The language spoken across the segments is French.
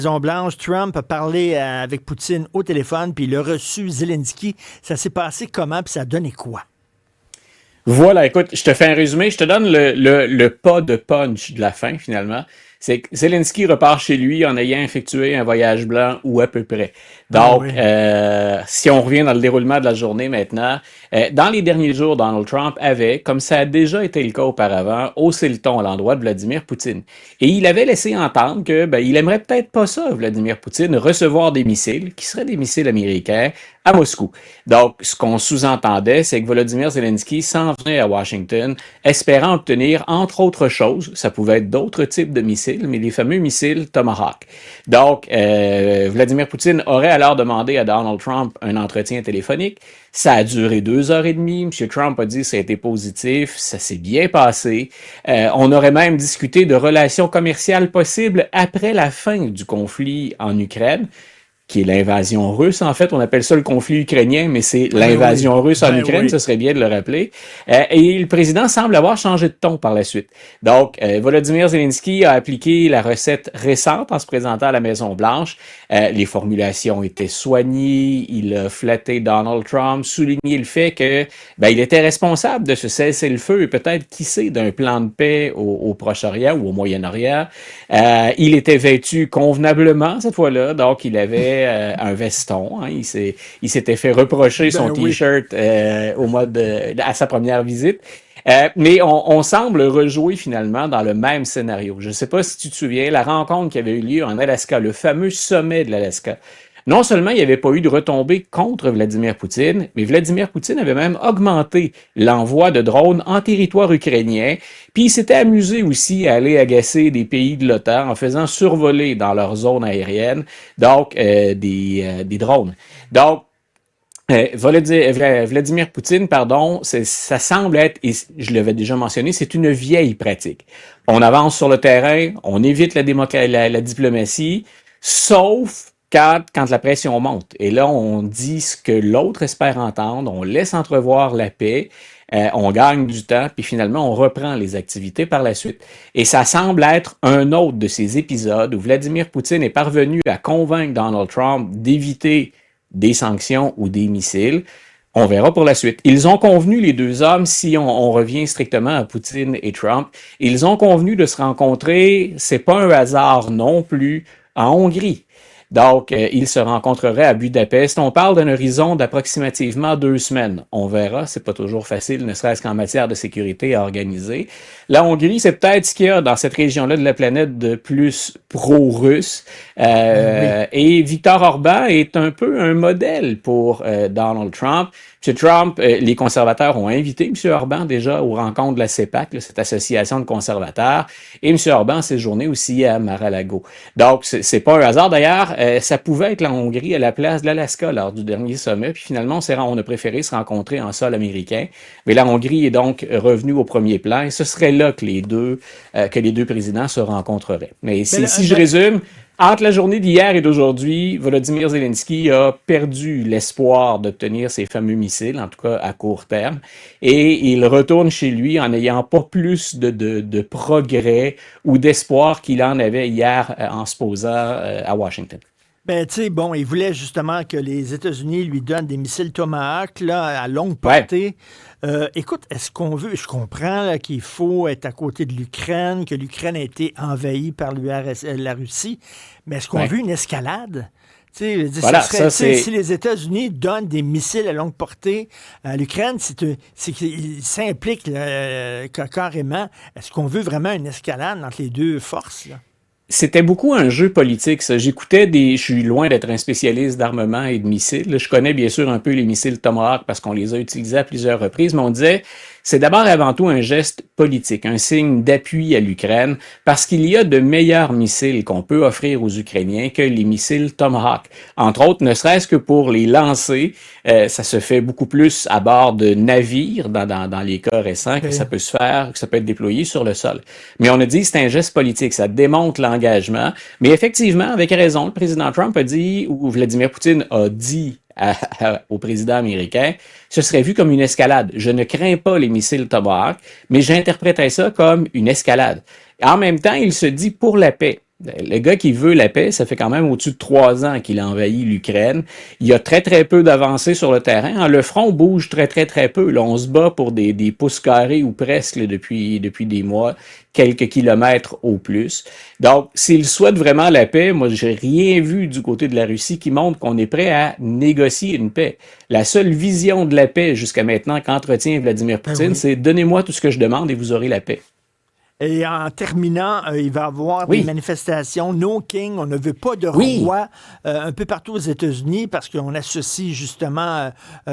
Maison-Blanche, Trump a parlé avec Poutine au téléphone, puis il a reçu Zelensky. Ça s'est passé comment, puis ça a donné quoi? Voilà, écoute, je te fais un résumé, je te donne le pas de punch de la fin finalement. C'est que Zelensky repart chez lui en ayant effectué un voyage blanc ou à peu près. Ah Donc, oui. si on revient dans le déroulement de la journée maintenant, dans les derniers jours, Donald Trump avait, comme ça a déjà été le cas auparavant, haussé le ton à l'endroit de Vladimir Poutine. Et il avait laissé entendre que ben, il aimerait peut-être pas ça, Vladimir Poutine, recevoir des missiles, qui seraient des missiles américains, à Moscou. Donc, ce qu'on sous-entendait, c'est que Volodymyr Zelensky s'en venait à Washington, espérant obtenir, entre autres choses, ça pouvait être d'autres types de missiles, mais les fameux missiles Tomahawk. Donc, Vladimir Poutine aurait alors demandé à Donald Trump un entretien téléphonique. Ça a duré 2 heures et demie. M. Trump a dit que ça a été positif, ça s'est bien passé. On aurait même discuté de relations commerciales possibles après la fin du conflit en Ukraine, qui est l'invasion russe. En fait, on appelle ça le conflit ukrainien, mais c'est Ben oui. l'invasion russe en Ben Ukraine, oui. ce serait bien de le rappeler. Et le président semble avoir changé de ton par la suite. Donc, Volodymyr Zelensky a appliqué la recette récente en se présentant à la Maison-Blanche. Les formulations étaient soignées, il a flatté Donald Trump, souligné le fait que ben, il était responsable de ce cessez-le-feu et peut-être, qui sait, d'un plan de paix au Proche-Orient ou au Moyen-Orient. Il était vêtu convenablement cette fois-là, donc il avait un veston. Hein, il s'était fait reprocher son Ben oui. t-shirt à sa première visite. Mais on semble rejouer finalement dans le même scénario. Je ne sais pas si tu te souviens, la rencontre qui avait eu lieu en Alaska, le fameux sommet de l'Alaska. Non seulement il n'y avait pas eu de retombées contre Vladimir Poutine, mais Vladimir Poutine avait même augmenté l'envoi de drones en territoire ukrainien, puis il s'était amusé aussi à aller agacer des pays de l'OTAN en faisant survoler dans leur zone aérienne donc des drones. Donc, Vladimir Poutine, pardon, ça semble être, et je l'avais déjà mentionné, c'est une vieille pratique. On avance sur le terrain, on évite la diplomatie, sauf quand la pression monte. Et là, on dit ce que l'autre espère entendre, on laisse entrevoir la paix, on gagne du temps, puis finalement, on reprend les activités par la suite. Et ça semble être un autre de ces épisodes où Vladimir Poutine est parvenu à convaincre Donald Trump d'éviter des sanctions ou des missiles. On verra pour la suite. Ils ont convenu, les deux hommes, si on revient strictement à Poutine et Trump, ils ont convenu de se rencontrer, c'est pas un hasard non plus, en Hongrie. Donc, ils se rencontreraient à Budapest. On parle d'un horizon d'approximativement 2 semaines. On verra, c'est pas toujours facile, ne serait-ce qu'en matière de sécurité à organiser. La Hongrie, c'est peut-être ce qu'il y a dans cette région-là de la planète de plus pro-russe. Ben oui. Et Viktor Orban est un peu un modèle pour Donald Trump. M. Trump, les conservateurs ont invité M. Orban déjà aux rencontres de la CEPAC, là, cette association de conservateurs, et M. Orban séjournait aussi à Mar-a-Lago. Donc, c'est pas un hasard. D'ailleurs, ça pouvait être la Hongrie à la place de l'Alaska lors du dernier sommet, puis finalement, on a préféré se rencontrer en sol américain. Mais la Hongrie est donc revenue au premier plan, et ce serait là que les deux présidents se rencontreraient. Mais Ben, si je résume, entre la journée d'hier et d'aujourd'hui, Volodymyr Zelensky a perdu l'espoir d'obtenir ses fameux missiles, en tout cas à court terme, et il retourne chez lui en n'ayant pas plus de progrès ou d'espoir qu'il en avait hier en se posant à Washington. ben, tu sais, bon, il voulait justement que les États-Unis lui donnent des missiles Tomahawk là, à longue Ouais, portée. Écoute, est-ce qu'on veut, je comprends là, qu'il faut être à côté de l'Ukraine, que l'Ukraine a été envahie par la Russie, mais est-ce qu'on ouais. veut une escalade? Tu sais, je veux dire, ce Voilà, serait, ça tu sais, si c'est les États-Unis donnent des missiles à longue portée à l'Ukraine, c'est qu'il s'implique carrément. Est-ce qu'on veut vraiment une escalade entre les deux forces, là? C'était beaucoup un jeu politique, ça. Je suis loin d'être un spécialiste d'armement et de missiles. Là, je connais bien sûr un peu les missiles Tomahawk parce qu'on les a utilisés à plusieurs reprises, mais on disait, c'est d'abord et avant tout un geste politique, un signe d'appui à l'Ukraine, parce qu'il y a de meilleurs missiles qu'on peut offrir aux Ukrainiens que les missiles Tomahawk. Entre autres, ne serait-ce que pour les lancer, ça se fait beaucoup plus à bord de navires, dans les cas récents, que ça OK. peut se faire, que ça peut être déployé sur le sol. Mais on a dit que c'est un geste politique, ça démontre l'engagement. Mais effectivement, avec raison, le président Trump a dit, ou Vladimir Poutine a dit au président américain, ce serait vu comme une escalade. Je ne crains pas les missiles Tomahawk, mais j'interprétais ça comme une escalade. En même temps, il se dit pour la paix. Le gars qui veut la paix, ça fait quand même au-dessus de 3 ans qu'il a envahi l'Ukraine. Il y a très, très peu d'avancées sur le terrain. Le front bouge très, très, très peu. Là, on se bat pour des pouces carrés ou presque là, depuis des mois, quelques kilomètres au plus. Donc, s'il souhaite vraiment la paix, moi, j'ai rien vu du côté de la Russie qui montre qu'on est prêt à négocier une paix. La seule vision de la paix jusqu'à maintenant qu'entretient Vladimir Poutine, c'est donnez-moi tout ce que je demande et vous aurez la paix. Et en terminant, il va y avoir des manifestations No King. On ne veut pas de roi un peu partout aux États-Unis parce qu'on associe justement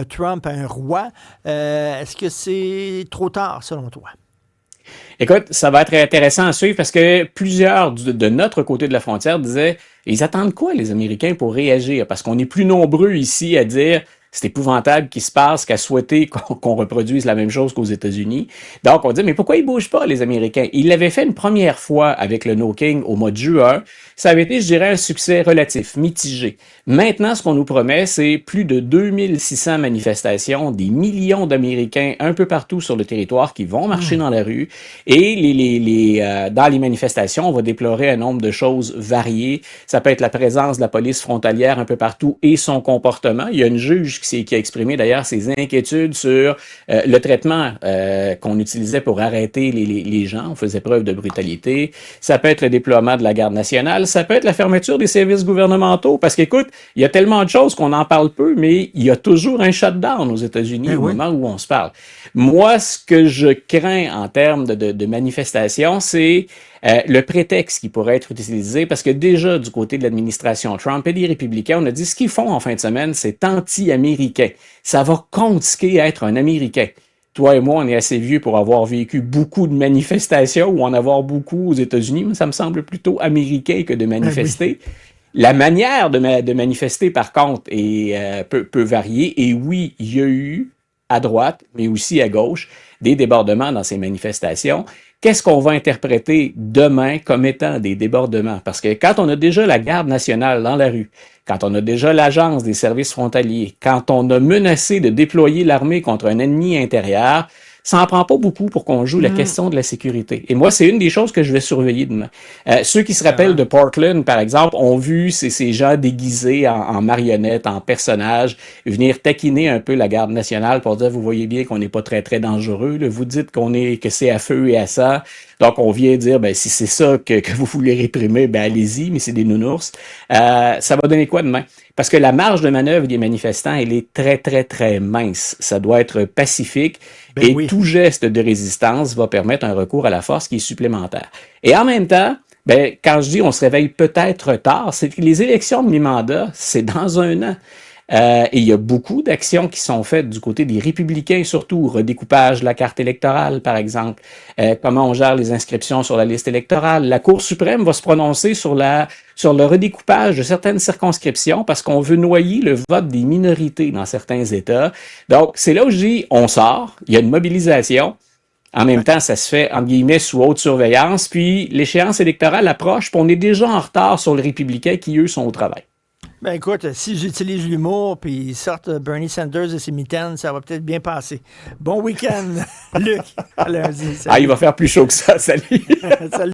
Trump à un roi. Est-ce que c'est trop tard, selon toi? Écoute, ça va être intéressant à suivre parce que plusieurs de notre côté de la frontière disaient, ils attendent quoi les Américains pour réagir? Parce qu'on est plus nombreux ici à dire c'est épouvantable qu'il se passe, qu'à souhaiter qu'on reproduise la même chose qu'aux États-Unis. Donc, on dit, mais pourquoi ils bougent pas, les Américains? Ils l'avaient fait une première fois avec le No King au mois de juin. Ça avait été, je dirais, un succès relatif, mitigé. Maintenant, ce qu'on nous promet, c'est plus de 2600 manifestations, des millions d'Américains un peu partout sur le territoire qui vont marcher dans la rue. Et dans les manifestations, on va déplorer un nombre de choses variées. Ça peut être la présence de la police frontalière un peu partout et son comportement. Il y a une juge qui a exprimé d'ailleurs ses inquiétudes sur le traitement qu'on utilisait pour arrêter les gens. On faisait preuve de brutalité. Ça peut être le déploiement de la garde nationale. Ça peut être la fermeture des services gouvernementaux. Parce qu'écoute, il y a tellement de choses qu'on en parle peu, mais il y a toujours un shutdown aux États-Unis au moment où on se parle. Moi, ce que je crains en termes de manifestations, c'est le prétexte qui pourrait être utilisé, parce que déjà, du côté de l'administration Trump et des républicains, on a dit ce qu'ils font en fin de semaine, c'est anti-américain. Ça va consquer être un Américain. Toi et moi, on est assez vieux pour avoir vécu beaucoup de manifestations ou en avoir beaucoup aux États-Unis, mais ça me semble plutôt américain que de manifester. La manière de manifester, par contre, peut varier. Et oui, il y a eu, à droite, mais aussi à gauche, des débordements dans ces manifestations. Qu'est-ce qu'on va interpréter demain comme étant des débordements? Parce que quand on a déjà la garde nationale dans la rue, quand on a déjà l'agence des services frontaliers, quand on a menacé de déployer l'armée contre un ennemi intérieur, ça n'en prend pas beaucoup pour qu'on joue la question de la sécurité. Et moi, c'est une des choses que je vais surveiller demain. Ceux qui se rappellent de Portland, par exemple, ont vu ces gens déguisés en marionnettes, en personnages, venir taquiner un peu la garde nationale pour dire, vous voyez bien qu'on n'est pas très, très dangereux. Là. Vous dites que c'est à feu et à sang. Donc, on vient dire, ben, si c'est ça que vous voulez réprimer, ben, allez-y, mais c'est des nounours. Ça va donner quoi demain? Parce que la marge de manœuvre des manifestants, elle est très, très, très mince. Ça doit être pacifique tout geste de résistance va permettre un recours à la force qui est supplémentaire. Et en même temps, ben, quand je dis on se réveille peut-être tard, c'est que les élections de mi-mandat, c'est dans un an. Et il y a beaucoup d'actions qui sont faites du côté des républicains, surtout redécoupage de la carte électorale, par exemple, comment on gère les inscriptions sur la liste électorale. La Cour suprême va se prononcer sur le redécoupage de certaines circonscriptions parce qu'on veut noyer le vote des minorités dans certains États. Donc, c'est là où je dis, on sort, il y a une mobilisation. En même temps, ça se fait, entre guillemets, sous haute surveillance, puis l'échéance électorale approche, puis on est déjà en retard sur les républicains qui, eux, sont au travail. Ben écoute, si j'utilise l'humour puis ils sortent Bernie Sanders de ses mitaines, ça va peut-être bien passer. Bon week-end, Luc. À lundi. Il va faire plus chaud que ça. Salut. Salut.